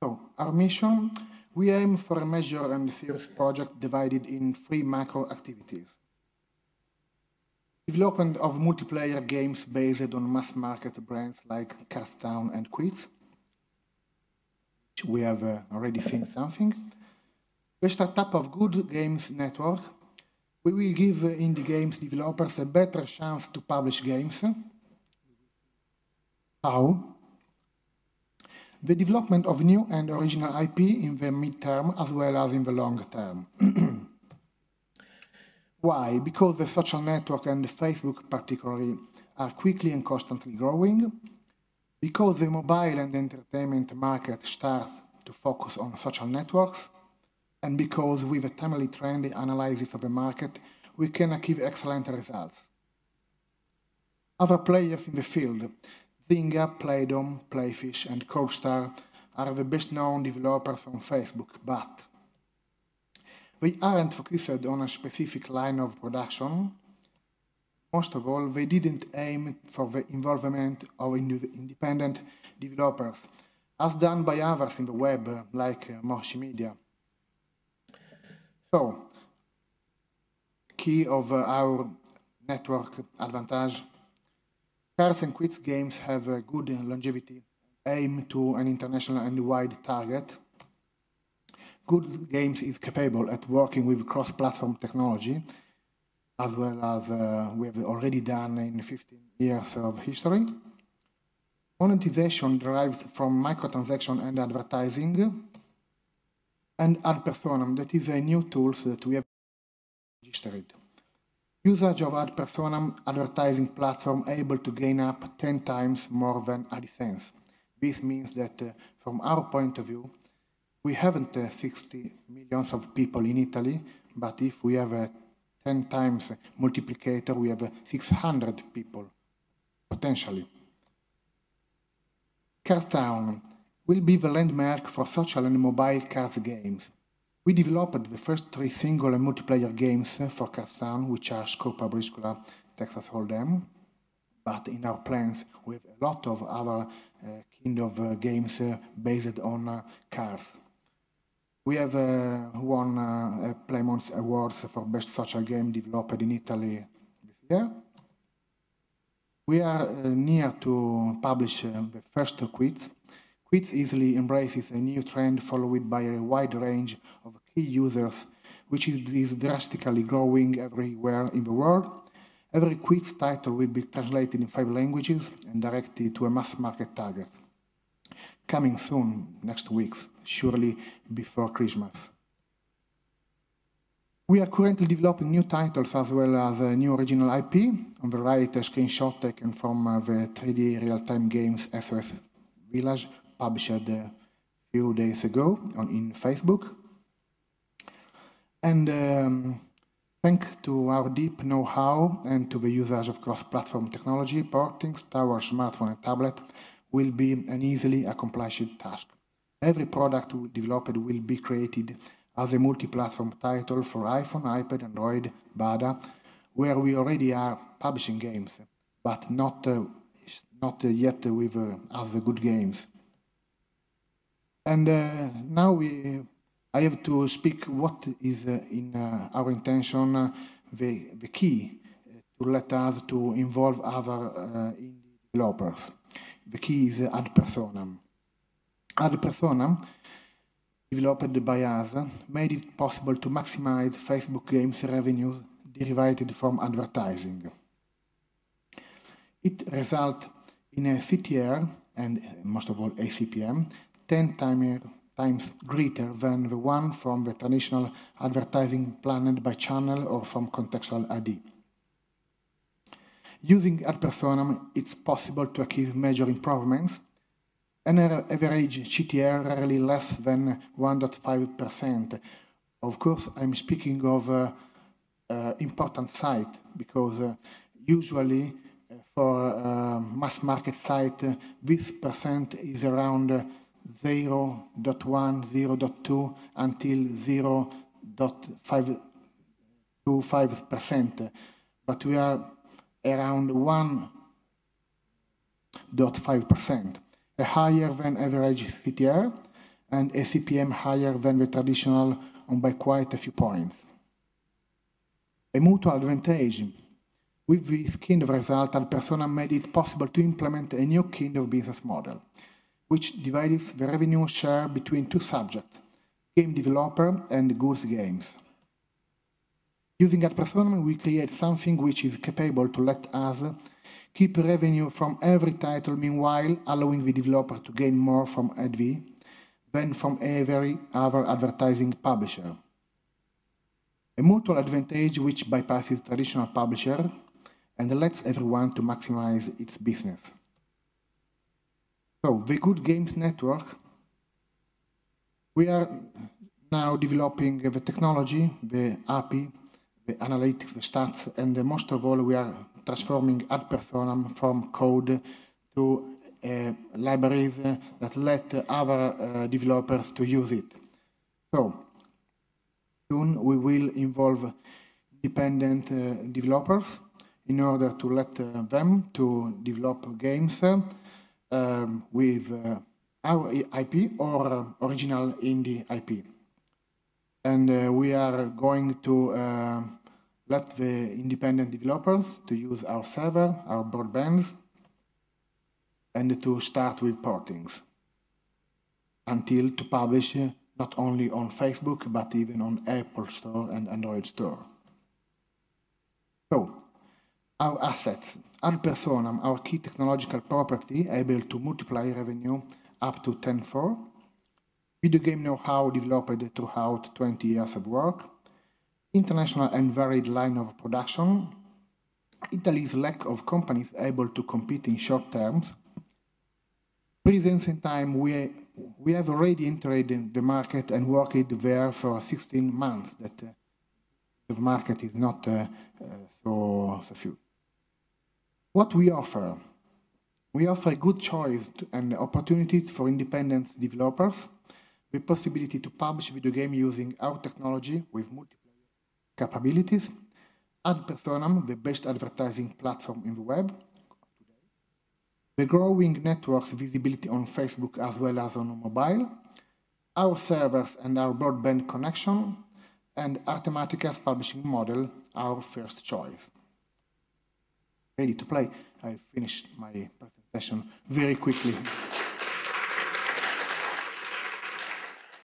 So, our mission, we aim for a major and serious project divided in 3 macro activities. Development of multiplayer games based on mass market brands like Carstown and Quiz, which we have already seen something. The startup of Good Games Network. We will give indie games developers a better chance to publish games. How? The development of new and original IP in the mid-term as well as in the long term. Why? Because the social network and Facebook particularly are quickly and constantly growing. Because the mobile and entertainment market starts to focus on social networks. And because with a timely trend analysis of the market, we can achieve excellent results. Other players in the field, Zynga, Playdom, Playfish, and CodeStar are the best-known developers on Facebook, but they aren't focused on a specific line of production. Most of all, they didn't aim for the involvement of independent developers, as done by others in the web, like Moshi Media. So, key of our network advantage, Cards and Quiz games have a good longevity, aim to an international and wide target. Good Games is capable at working with cross-platform technology, as well as we have already done in 15 years of history. Monetization derives from microtransaction and advertising, and ad personam, that is a new tool that we have registered. Usage of ad personam advertising platform able to gain up 10 times more than AdSense. This means that from our point of view, we haven't 60 millions of people in Italy, but if we have a 10 times multiplicator, we have 600 people, potentially. Carstown will be the landmark for social and mobile cards games. We developed the first 3 single and multiplayer games for Carstown, which are Scopa, Briscola, Texas Hold'em. But in our plans, we have a lot of other kind of games based on cards. We have won Playmon's Awards for Best Social Game developed in Italy this year. We are near to publish the first Quiz. Quiz easily embraces a new trend followed by a wide range of key users, which is drastically growing everywhere in the world. Every Quiz title will be translated in 5 languages and directed to a mass market target. Coming soon, next week, surely before Christmas. We are currently developing new titles as well as a new original IP. On the right, a screenshot taken from the 3D real-time games SOS Village, published a few days ago in Facebook. And thanks to our deep know-how and to the usage of cross-platform technology, porting to our smartphone and tablet will be an easily accomplished task. Every product we developed will be created as a multi-platform title for iPhone, iPad, Android, Bada, where we already are publishing games, but not yet with other good games. And now I have to speak what is in our intention the key to let us to involve other indie developers. The key is ad personam. Ad personam, developed by us, made it possible to maximize Facebook games revenues derived from advertising. It results in a CTR and most of all a CPM 10 times greater than the one from the traditional advertising planned by channel or from contextual ID. Using ad personam, it's possible to achieve major improvements. An average CTR rarely less than 1.5%. Of course, I'm speaking of important site because usually for mass market site, this percent is around 0.1, 0.2 until 0.525%, but we are around 1.5%, a higher than average CTR, and a CPM higher than the traditional on by quite a few points. A mutual advantage. With this kind of result, ad personam made it possible to implement a new kind of business model, which divides the revenue share between two subjects, game developer and goods games. Using ad personam, we create something which is capable to let us keep revenue from every title, meanwhile allowing the developer to gain more from AdV than from every other advertising publisher. A mutual advantage which bypasses traditional publisher and lets everyone to maximize its business. So, the Good Games Network, we are now developing the technology, the API, the analytics, the stats, and most of all, we are transforming ad personam from code to libraries that let other developers to use it. So, soon we will involve independent developers in order to let them to develop games with our IP or original indie IP. And we are going to let the independent developers to use our server, our broadbands, and to start with portings until to publish not only on Facebook but even on Apple Store and Android Store. So, our assets, ad personam, our key technological property, able to multiply revenue up to 10-fold, video game know-how developed throughout 20 years of work, international and varied line of production, Italy's lack of companies able to compete in short terms, presence in time, we have already entered the market and worked there for 16 months, that the market is not so few. What we offer? We offer a good choice and opportunity for independent developers, the possibility to publish video game using our technology with multiple capabilities, ad personam, the best advertising platform in the web, the growing network's visibility on Facebook as well as on mobile, our servers and our broadband connection, and Artematica's publishing model, our first choice. Ready to play? I finished my presentation very quickly.